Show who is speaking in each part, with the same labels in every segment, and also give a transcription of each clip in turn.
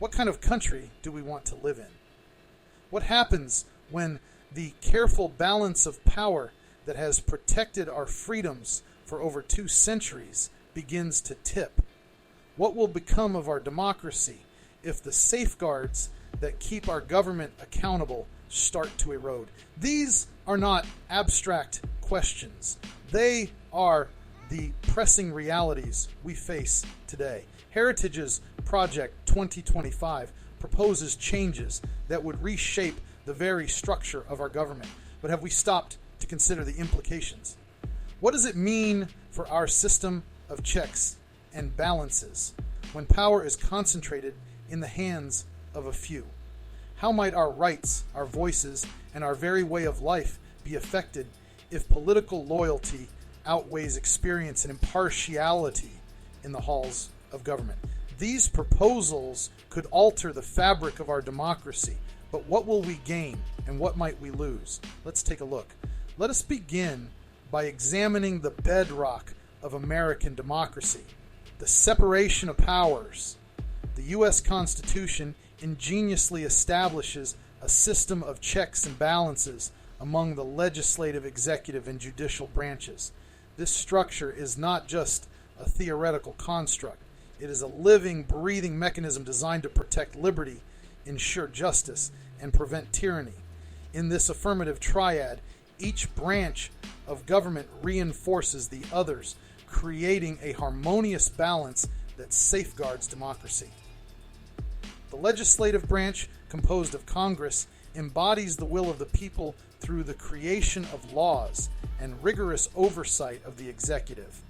Speaker 1: What kind of country do we want to live in? What happens when the careful balance of power that has protected our freedoms for over 2 centuries begins to tip? What will become of our democracy if the safeguards that keep our government accountable start to erode? These are not abstract questions. They are the pressing realities we face today. Heritage's Project 2025 proposes changes that would reshape the very structure of our government. But have we stopped to consider the implications? What does it mean for our system of checks and balances when power is concentrated in the hands of a few? How might our rights, our voices, and our very way of life be affected if political loyalty outweighs experience and impartiality in the halls of government? These proposals could alter the fabric of our democracy, but what will we gain and what might we lose? Let's take a look. Let us begin by examining the bedrock of American democracy, the separation of powers. The U.S. Constitution ingeniously establishes a system of checks and balances among the legislative, executive, and judicial branches. This structure is not just a theoretical construct. It is a living, breathing mechanism designed to protect liberty, ensure justice, and prevent tyranny. In this affirmative triad, each branch of government reinforces the others, creating a harmonious balance that safeguards democracy. The legislative branch, composed of Congress, embodies the will of the people through the creation of laws and rigorous oversight of the executive.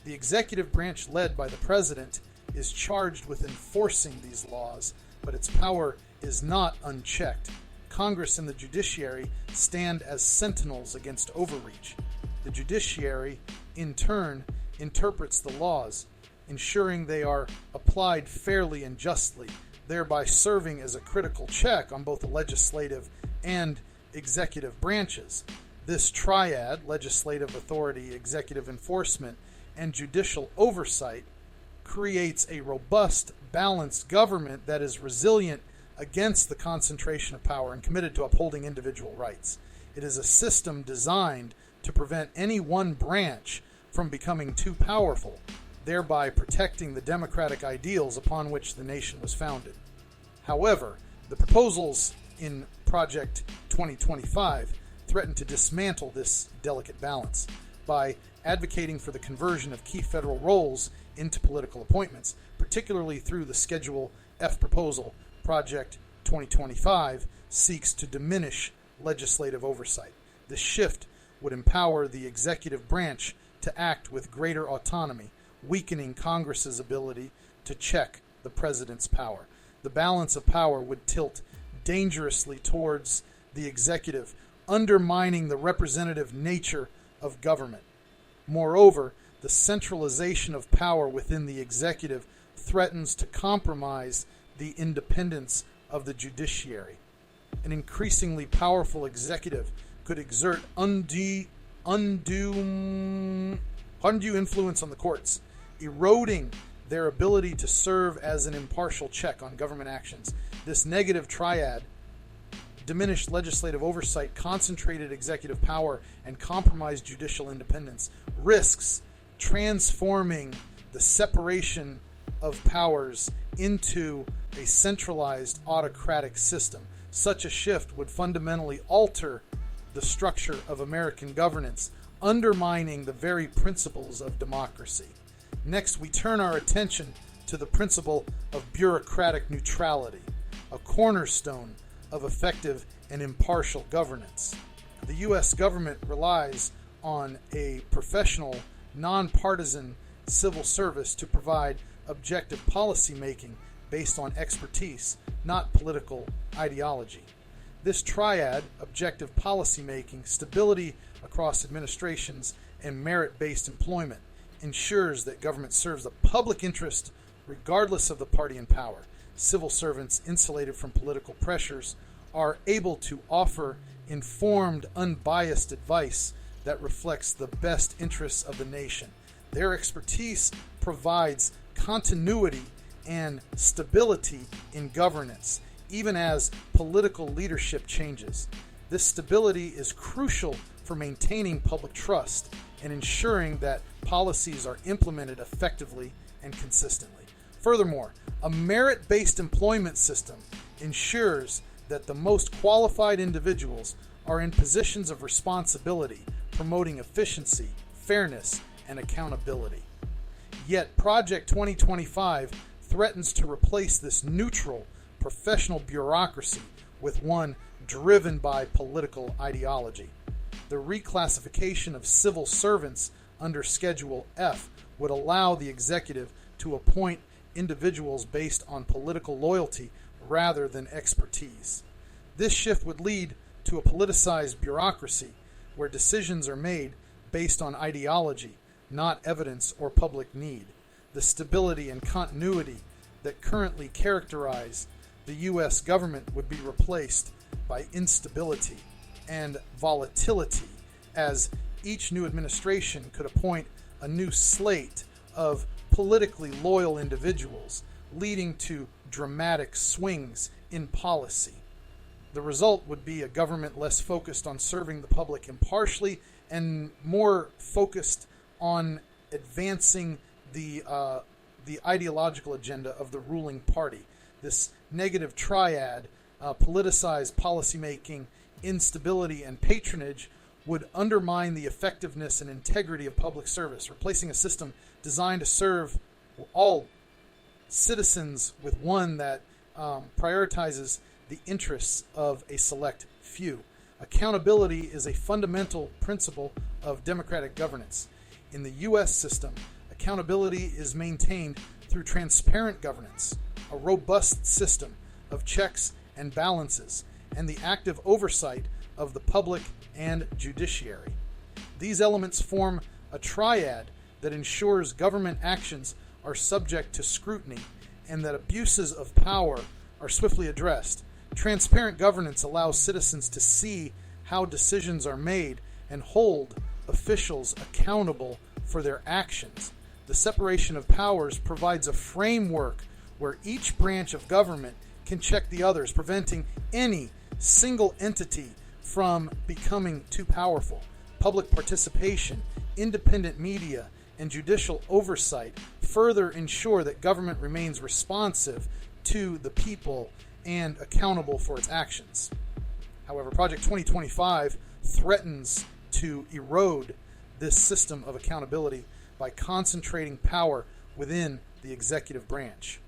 Speaker 1: The executive branch, led by the president, is charged with enforcing these laws, but its power is not unchecked. Congress and the judiciary stand as sentinels against overreach. The judiciary, in turn, interprets the laws, ensuring they are applied fairly and justly, thereby serving as a critical check on both the legislative and executive branches. This triad, legislative authority, executive enforcement, and judicial oversight, creates a robust, balanced government that is resilient against the concentration of power and committed to upholding individual rights. It is a system designed to prevent any one branch from becoming too powerful, thereby protecting the democratic ideals upon which the nation was founded. However, the proposals in Project 2025 threaten to dismantle this delicate balance by advocating for the conversion of key federal roles into political appointments, particularly through the Schedule F proposal. Project 2025 seeks to diminish legislative oversight. This shift would empower the executive branch to act with greater autonomy, weakening Congress's ability to check the president's power. The balance of power would tilt dangerously towards the executive, undermining the representative nature of government. Moreover, the centralization of power within the executive threatens to compromise the independence of the judiciary. An increasingly powerful executive could exert undue influence on the courts, eroding their ability to serve as an impartial check on government actions. This negative triad, diminished legislative oversight, concentrated executive power, and compromised judicial independence, risks transforming the separation of powers into a centralized autocratic system. Such a shift would fundamentally alter the structure of American governance, undermining the very principles of democracy. Next, we turn our attention to the principle of bureaucratic neutrality, a cornerstone of effective and impartial governance. The U.S. government relies on a professional, nonpartisan civil service to provide objective policy making based on expertise, not political ideology. This triad, objective policy making, stability across administrations, and merit-based employment, ensures that government serves the public interest regardless of the party in power. Civil servants, insulated from political pressures, are able to offer informed, unbiased advice that reflects the best interests of the nation. Their expertise provides continuity and stability in governance, even as political leadership changes. This stability is crucial for maintaining public trust and ensuring that policies are implemented effectively and consistently. Furthermore, a merit-based employment system ensures that the most qualified individuals are in positions of responsibility, promoting efficiency, fairness, and accountability. Yet, Project 2025 threatens to replace this neutral, professional bureaucracy with one driven by political ideology. The reclassification of civil servants under Schedule F would allow the executive to appoint individuals based on political loyalty rather than expertise. This shift would lead to a politicized bureaucracy where decisions are made based on ideology, not evidence or public need. The stability and continuity that currently characterize the U.S. government would be replaced by instability and volatility, as each new administration could appoint a new slate of politically loyal individuals, leading to dramatic swings in policy. The result would be a government less focused on serving the public impartially and more focused on advancing the ideological agenda of the ruling party. This negative triad, politicized policymaking, instability, and patronage, would undermine the effectiveness and integrity of public service, replacing a system designed to serve all citizens with one that prioritizes the interests of a select few. Accountability is a fundamental principle of democratic governance. In the U.S. system, accountability is maintained through transparent governance, a robust system of checks and balances, and the active oversight of the public and judiciary. These elements form a triad that ensures government actions are subject to scrutiny and that abuses of power are swiftly addressed. Transparent governance allows citizens to see how decisions are made and hold officials accountable for their actions. The separation of powers provides a framework where each branch of government can check the others, preventing any single entity from becoming too powerful. Public participation, independent media, and judicial oversight further ensure that government remains responsive to the people and accountable for its actions. However, Project 2025 threatens to erode this system of accountability by concentrating power within the executive branch.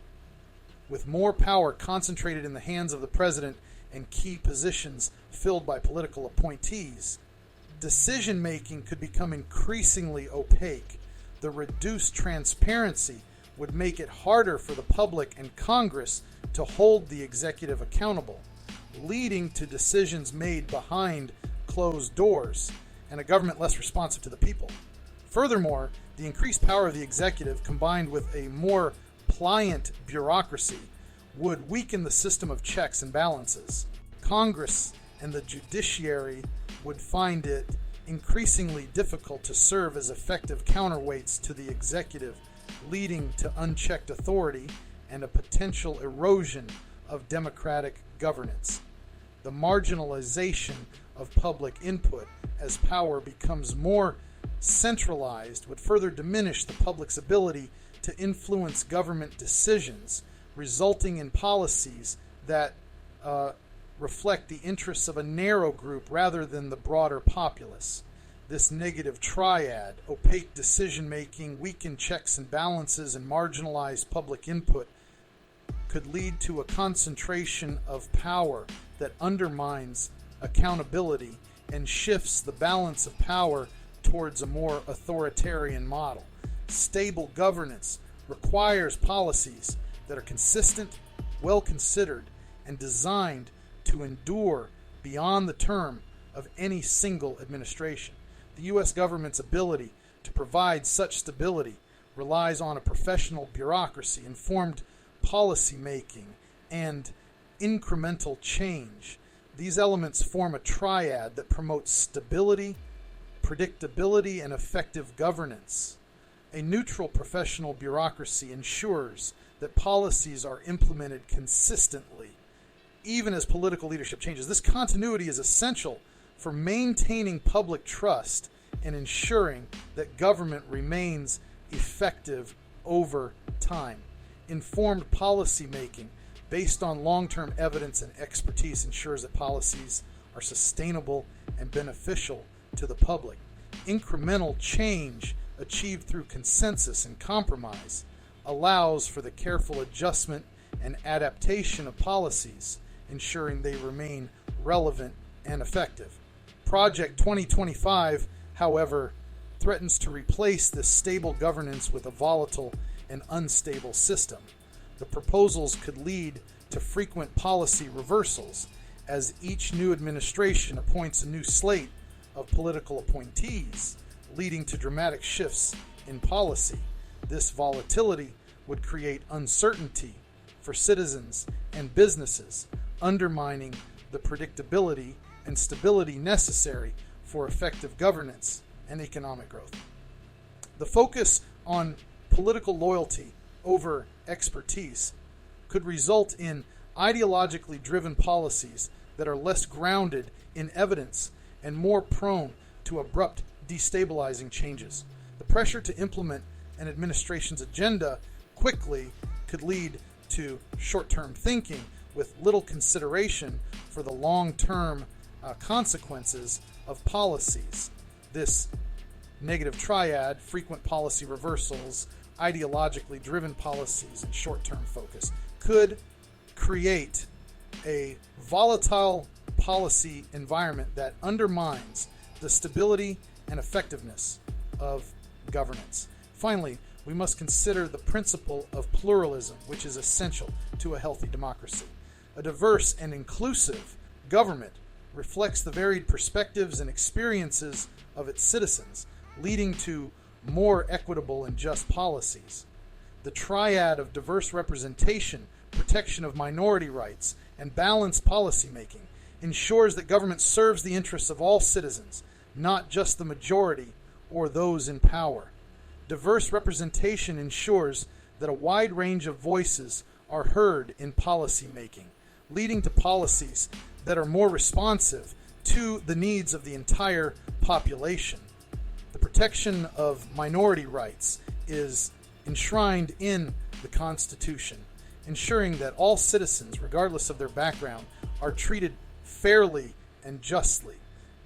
Speaker 1: With more power concentrated in the hands of the president and key positions filled by political appointees, decision-making could become increasingly opaque. The reduced transparency would make it harder for the public and Congress to hold the executive accountable, leading to decisions made behind closed doors and a government less responsive to the people. Furthermore, the increased power of the executive combined with a more pliant bureaucracy would weaken the system of checks and balances. Congress and the judiciary would find it increasingly difficult to serve as effective counterweights to the executive, leading to unchecked authority and a potential erosion of democratic governance. The marginalization of public input as power becomes more centralized would further diminish the public's ability to influence government decisions, resulting in policies that reflect the interests of a narrow group rather than the broader populace. This negative triad, opaque decision-making, weakened checks and balances, and marginalized public input, could lead to a concentration of power that undermines accountability and shifts the balance of power towards a more authoritarian model. Stable governance requires policies that are consistent, well considered, and designed to endure beyond the term of any single administration. The U.S. government's ability to provide such stability relies on a professional bureaucracy, informed policy making, and incremental change. These elements form a triad that promotes stability, predictability, and effective governance. A neutral professional bureaucracy ensures that policies are implemented consistently, even as political leadership changes. This continuity is essential for maintaining public trust and ensuring that government remains effective over time. Informed policy making based on long-term evidence and expertise ensures that policies are sustainable and beneficial to the public. Incremental change achieved through consensus and compromise allows for the careful adjustment and adaptation of policies, ensuring they remain relevant and effective. Project 2025, however, threatens to replace this stable governance with a volatile and unstable system. The proposals could lead to frequent policy reversals as each new administration appoints a new slate of political appointees, leading to dramatic shifts in policy. This volatility would create uncertainty for citizens and businesses, undermining the predictability and stability necessary for effective governance and economic growth. The focus on political loyalty over expertise could result in ideologically driven policies that are less grounded in evidence and more prone to abrupt destabilizing changes. The pressure to implement an administration's agenda quickly could lead to short-term thinking with little consideration for the long-term consequences of policies. This negative triad, frequent policy reversals, ideologically driven policies, and short-term focus, could create a volatile policy environment that undermines the stability and effectiveness of governance. Finally, we must consider the principle of pluralism, which is essential to a healthy democracy. A diverse and inclusive government reflects the varied perspectives and experiences of its citizens, leading to more equitable and just policies. The triad of diverse representation, protection of minority rights, and balanced policymaking ensures that government serves the interests of all citizens, not just the majority or those in power. Diverse representation ensures that a wide range of voices are heard in policymaking, leading to policies that are more responsive to the needs of the entire population. The protection of minority rights is enshrined in the Constitution, ensuring that all citizens, regardless of their background, are treated fairly and justly.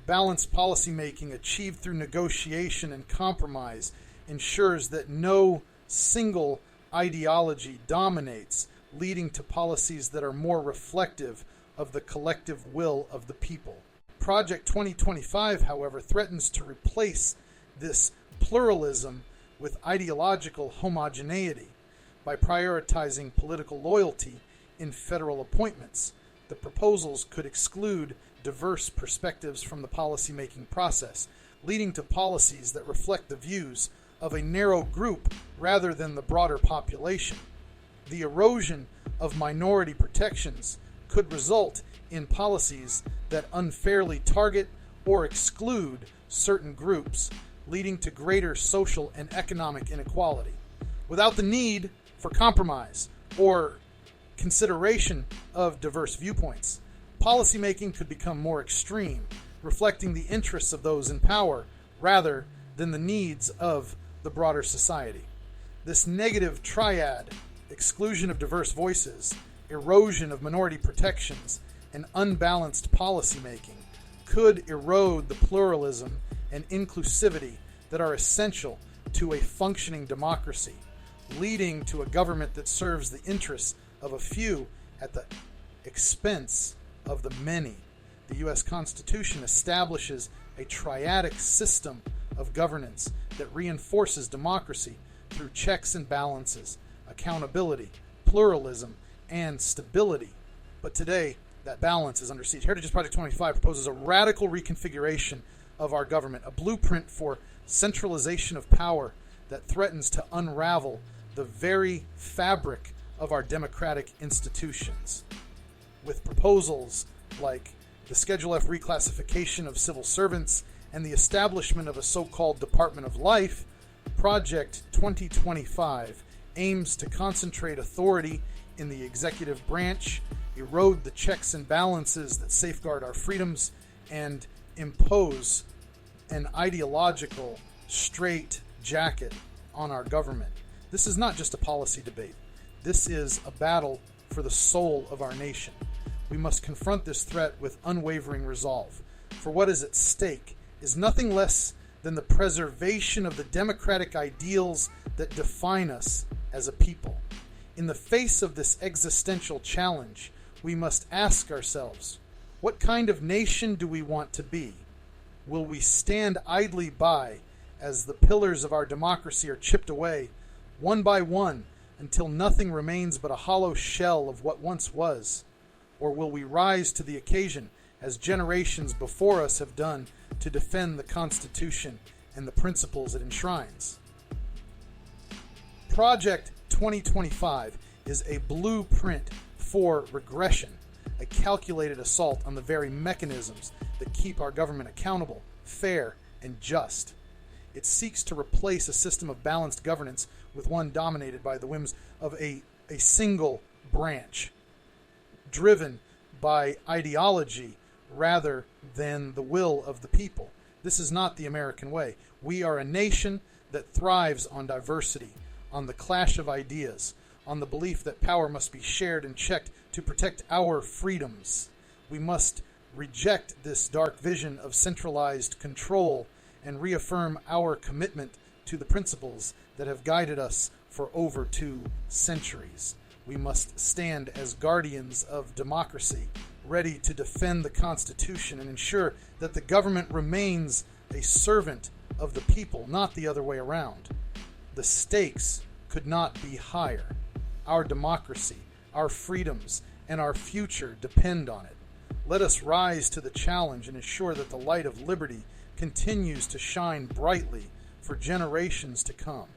Speaker 1: Balanced policymaking achieved through negotiation and compromise ensures that no single ideology dominates, leading to policies that are more reflective of the collective will of the people. Project 2025, however, threatens to replace this pluralism with ideological homogeneity by prioritizing political loyalty in federal appointments. The proposals could exclude diverse perspectives from the policymaking process, leading to policies that reflect the views of a narrow group rather than the broader population. The erosion of minority protections could result in policies that unfairly target or exclude certain groups, leading to greater social and economic inequality. Without the need for compromise or consideration of diverse viewpoints, policymaking could become more extreme, reflecting the interests of those in power rather than the needs of the broader society. This negative triad, exclusion of diverse voices, erosion of minority protections, and unbalanced policymaking, could erode the pluralism and inclusivity that are essential to a functioning democracy, leading to a government that serves the interests of a few at the expense of the many. The U.S. Constitution establishes a triadic system of governance that reinforces democracy through checks and balances, accountability, pluralism, and stability. But today, that balance is under siege. Heritage Project 25 proposes a radical reconfiguration of our government, a blueprint for centralization of power that threatens to unravel the very fabric of our democratic institutions. With proposals like the Schedule F reclassification of civil servants and the establishment of a so-called Department of Life, Project 2025 aims to concentrate authority in the executive branch, erode the checks and balances that safeguard our freedoms, and impose an ideological straight jacket on our government. This is not just a policy debate. This is a battle for the soul of our nation. We must confront this threat with unwavering resolve. For what is at stake is nothing less than the preservation of the democratic ideals that define us as a people. In the face of this existential challenge, we must ask ourselves, what kind of nation do we want to be? Will we stand idly by as the pillars of our democracy are chipped away, one by one, until nothing remains but a hollow shell of what once was? Or will we rise to the occasion, as generations before us have done, to defend the Constitution and the principles it enshrines? Project 2025 is a blueprint for regression, a calculated assault on the very mechanisms that keep our government accountable, fair, and just. It seeks to replace a system of balanced governance with one dominated by the whims of a single branch, driven by ideology rather than the will of the people. This is not the American way. We are a nation that thrives on diversity, on the clash of ideas, on the belief that power must be shared and checked to protect our freedoms. We must reject this dark vision of centralized control and reaffirm our commitment to the principles that have guided us for over 2 centuries. We must stand as guardians of democracy, ready to defend the Constitution and ensure that the government remains a servant of the people, not the other way around. The stakes could not be higher. Our democracy, our freedoms, and our future depend on it. Let us rise to the challenge and ensure that the light of liberty continues to shine brightly for generations to come.